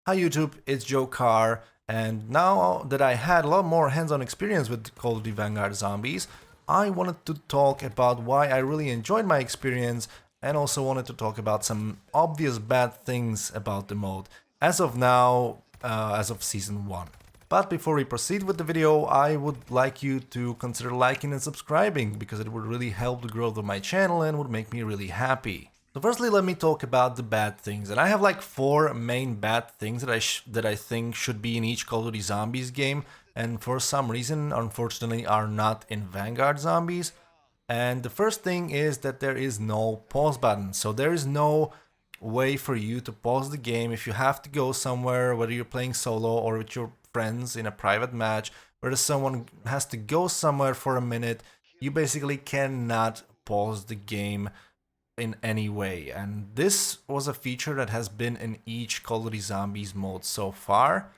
Hi YouTube, it's Joe Carr, and now that I had a lot more hands-on experience with Call of Duty Vanguard Zombies, I wanted to talk about why I really enjoyed my experience and also wanted to talk about some obvious bad things about the mode as of now, as of Season 1. But before we proceed with the video, I would like you to consider liking and subscribing because it would really help the growth of my channel and would make me really happy. So firstly, let me talk about the bad things, and I have like 4 main bad things that I think should be in each Call of Duty Zombies game, and for some reason, unfortunately, are not in Vanguard Zombies. And the first thing is that there is no pause button, so there is no way for you to pause the game if you have to go somewhere, whether you're playing solo or with your friends in a private match, where someone has to go somewhere for a minute. You basically cannot pause the game in any way, and this was a feature that has been in each Call of Duty Zombies mode so far,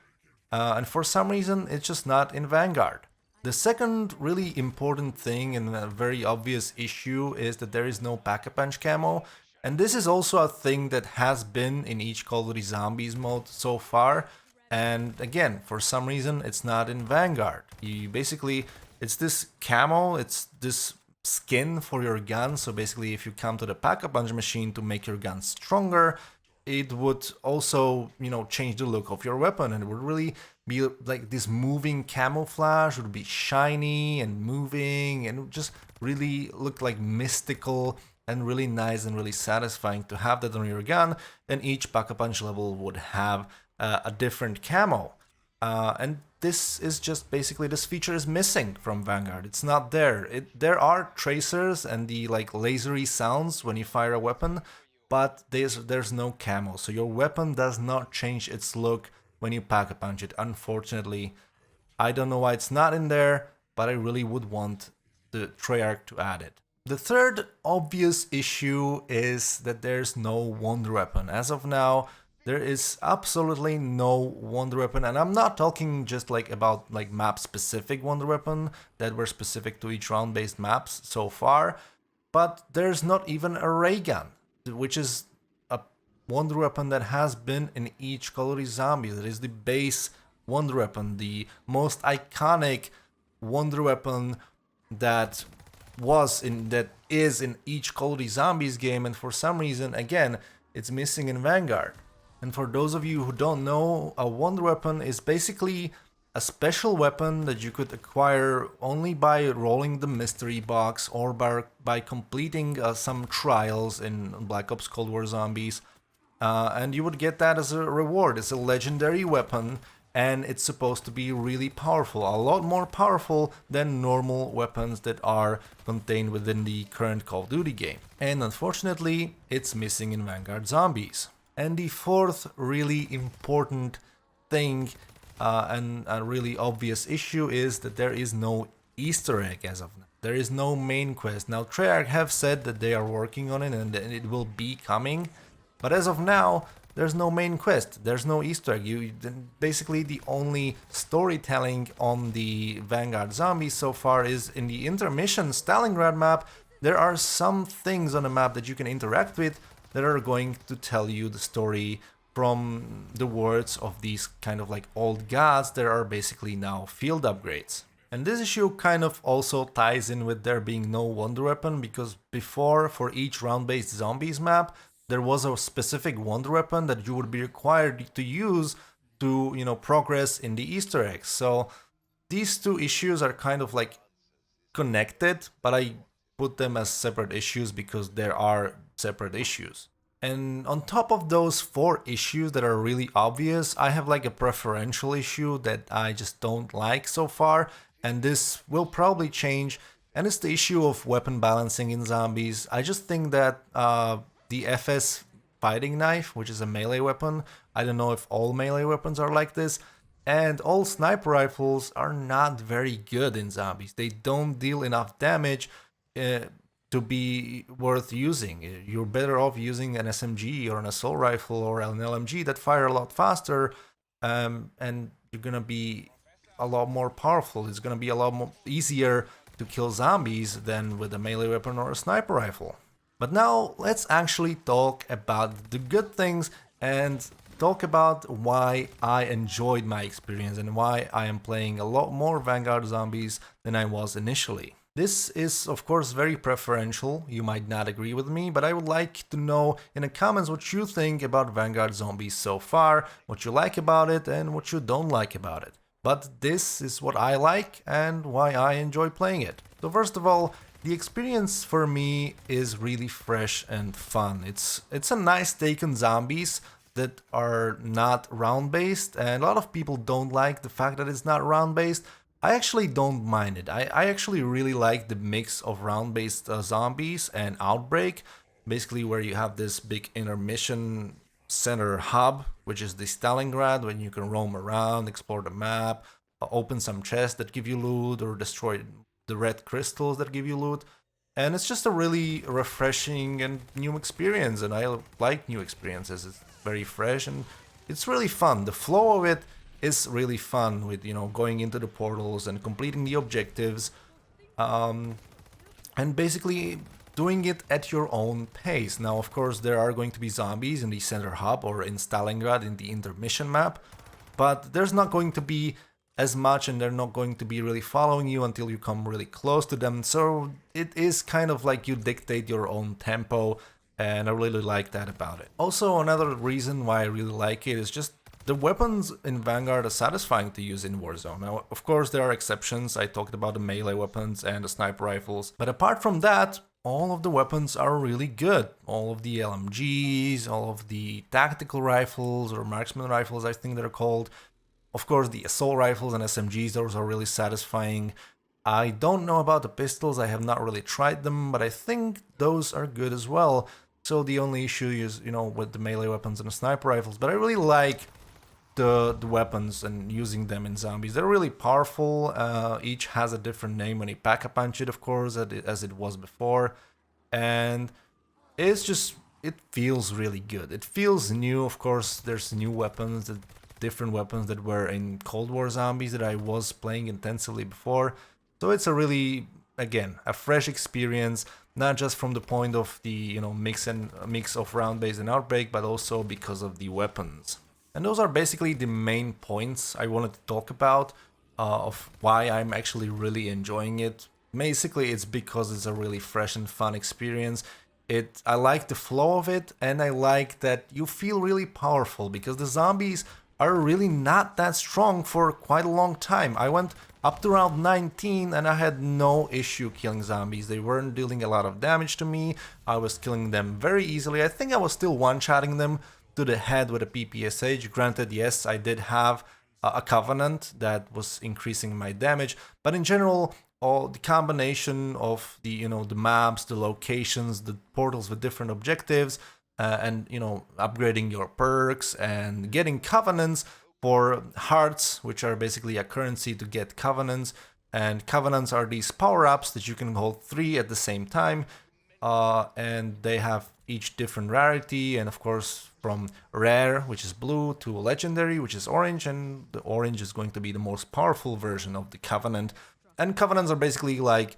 and for some reason it's just not in Vanguard. The second really important thing and a very obvious issue is that there is no Pack-A-Punch Camo, and this is also a thing that has been in each Call of Duty Zombies mode so far, and again, for some reason it's not in Vanguard. It's this camo, it's this skin for your gun, so basically if you come to the Pack-A-Punch machine to make your gun stronger, it would also, change the look of your weapon, and it would really be like this moving camouflage, would be shiny and moving, and it would just really look like mystical and really nice and really satisfying to have that on your gun, and each Pack-A-Punch level would have a different camo. And this is just basically, this feature is missing from Vanguard. It's not there. There are tracers and the like lasery sounds when you fire a weapon, but there's no camo. So your weapon does not change its look when you Pack-A-Punch it. Unfortunately, I don't know why it's not in there, but I really would want the Treyarch to add it. The third obvious issue is that there's no wonder weapon. As of now, there is absolutely no wonder weapon, and I'm not talking just about map specific wonder weapon that were specific to each round based maps so far, but there's not even a ray gun, which is a wonder weapon that has been in each Call of Duty Zombies. That is the base wonder weapon, the most iconic wonder weapon that is in each Call of Duty Zombies game, and for some reason, again, it's missing in Vanguard. And for those of you who don't know, a wonder weapon is basically a special weapon that you could acquire only by rolling the mystery box or by completing some trials in Black Ops Cold War Zombies. And you would get that as a reward. It's a legendary weapon, and it's supposed to be really powerful, a lot more powerful than normal weapons that are contained within the current Call of Duty game. And unfortunately, it's missing in Vanguard Zombies. And the fourth really important thing and a really obvious issue is that there is no Easter egg as of now. There is no main quest. Now, Treyarch have said that they are working on it and it will be coming, but as of now, there's no main quest. There's no Easter egg. Basically, the only storytelling on the Vanguard Zombies so far is in the intermission Stalingrad map. There are some things on the map that you can interact with that are going to tell you the story from the words of these kind of old gods that are basically now field upgrades. And this issue kind of also ties in with there being no wonder weapon, because before, for each round-based zombies map, there was a specific wonder weapon that you would be required to use to, progress in the Easter eggs. So these two issues are kind of connected, but I put them as separate issues because there are separate issues. And on top of those 4 issues that are really obvious, I have a preferential issue that I just don't like so far, and this will probably change, and it's the issue of weapon balancing in zombies. I just think that the FS fighting knife, which is a melee weapon, I don't know if all melee weapons are like this, and all sniper rifles are not very good in zombies. They don't deal enough damage to be worth using. You're better off using an SMG or an assault rifle or an LMG that fire a lot faster, and you're gonna be a lot more powerful. It's gonna be a lot more easier to kill zombies than with a melee weapon or a sniper rifle. But now let's actually talk about the good things and talk about why I enjoyed my experience and why I am playing a lot more Vanguard Zombies than I was initially. This is of course very preferential, you might not agree with me, but I would like to know in the comments what you think about Vanguard Zombies so far, what you like about it and what you don't like about it. But this is what I like and why I enjoy playing it. So first of all, the experience for me is really fresh and fun. It's a nice take on zombies that are not round-based, and a lot of people don't like the fact that it's not round-based. I actually don't mind it. I actually really like the mix of round-based zombies and Outbreak, basically where you have this big intermission center hub, which is the Stalingrad, when you can roam around, explore the map, open some chests that give you loot, or destroy the red crystals that give you loot. And it's just a really refreshing and new experience, and I like new experiences. It's very fresh and it's really fun. The flow of it is really fun with, you know, going into the portals and completing the objectives, and basically doing it at your own pace. Now, of course, there are going to be zombies in the center hub or in Stalingrad in the intermission map, but there's not going to be as much, and they're not going to be really following you until you come really close to them. So it is kind of like you dictate your own tempo, and I really like that about it. Also, another reason why I really like it is just the weapons in Vanguard are satisfying to use in Warzone. Now, of course, there are exceptions. I talked about the melee weapons and the sniper rifles. But apart from that, all of the weapons are really good. All of the LMGs, all of the tactical rifles or marksman rifles, I think they're called. Of course, the assault rifles and SMGs, those are really satisfying. I don't know about the pistols. I have not really tried them, but I think those are good as well. So the only issue is, you know, with the melee weapons and the sniper rifles. But I really like the weapons and using them in zombies. They're really powerful. Each has a different name when you Pack-A-Punch it, of course, as it was before. And it's just, it feels really good. It feels new. Of course, there's new weapons, different weapons that were in Cold War Zombies that I was playing intensively before. So it's a really, again, a fresh experience, not just from the point of the, you know, mix of round-based and Outbreak, but also because of the weapons. And those are basically the main points I wanted to talk about of why I'm actually really enjoying it. Basically, it's because it's a really fresh and fun experience. I like the flow of it, and I like that you feel really powerful because the zombies are really not that strong for quite a long time. I went up to round 19 and I had no issue killing zombies. They weren't dealing a lot of damage to me. I was killing them very easily. I think I was still one-shotting them to the head with a PPSH. Granted, yes, I did have a Covenant that was increasing my damage, but in general, all the combination of the, you know, the maps, the locations, the portals with different objectives, and, you know, upgrading your perks and getting Covenants for hearts, which are basically a currency to get Covenants. And Covenants are these power-ups that you can hold 3 at the same time, and they have each different rarity, and of course from rare, which is blue, to legendary, which is orange, and the orange is going to be the most powerful version of the Covenant. And Covenants are basically like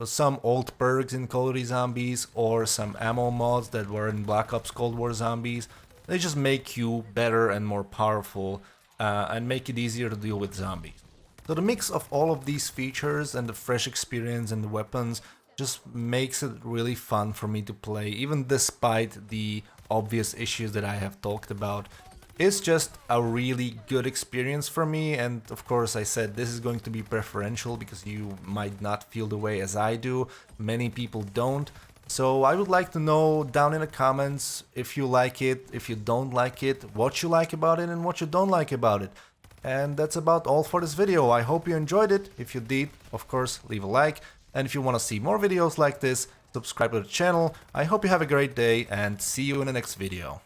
some old perks in Call of Duty Zombies or some ammo mods that were in Black Ops Cold War Zombies. They just make you better and more powerful, and make it easier to deal with zombies. So the mix of all of these features and the fresh experience and the weapons just makes it really fun for me to play, even despite the obvious issues that I have talked about. It's just a really good experience for me, and of course I said this is going to be preferential because you might not feel the way as I do. Many people don't. So I would like to know down in the comments if you like it, if you don't like it, what you like about it and what you don't like about it. And that's about all for this video. I hope you enjoyed it. If you did, of course, leave a like. And if you want to see more videos like this, subscribe to the channel. I hope you have a great day and see you in the next video.